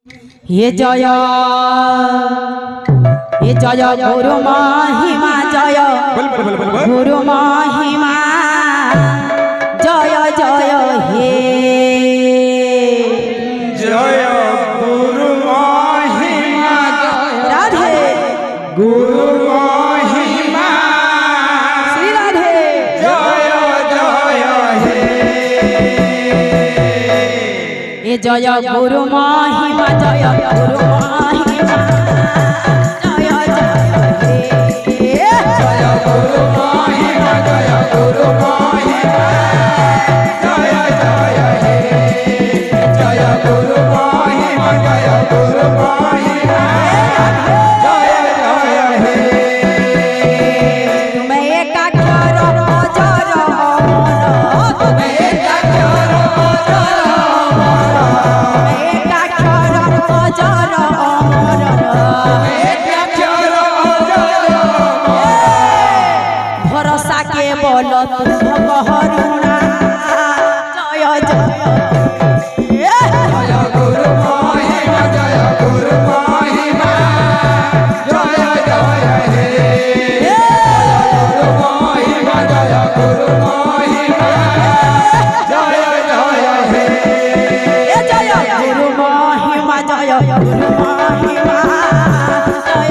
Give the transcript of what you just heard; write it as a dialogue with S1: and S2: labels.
S1: ये जय गुरु महिमा जय गुरु महिमा जय जय हे
S2: जय गुरु महिमा
S1: राधे
S2: गुरु महिमा
S1: श्री राधे
S2: जय जय हे
S1: ये जय गुरु महिमा जय गुरु महिमा जय जय हे
S2: जय गुरु महिमा जय गुरु महिमा जय जय हे जय गुरु महिमा जय गुरु महिमा जय जय हे
S1: तुम्हें एकाक्षर अजर अमर
S2: तुम्हें एकाक्षर अजर अमर
S1: एकाक्षर अजर अमर
S2: एकाक्षर अजर
S1: भरोसा के बोल तुम करुणा जय जय
S2: जय गुरु महिमा जय गुरु महिमा जय जय हे जय गुरु महिमा जय गुरु महिमा जय जय हे
S1: जय गुरु महिमा जय गुरु महिमा जय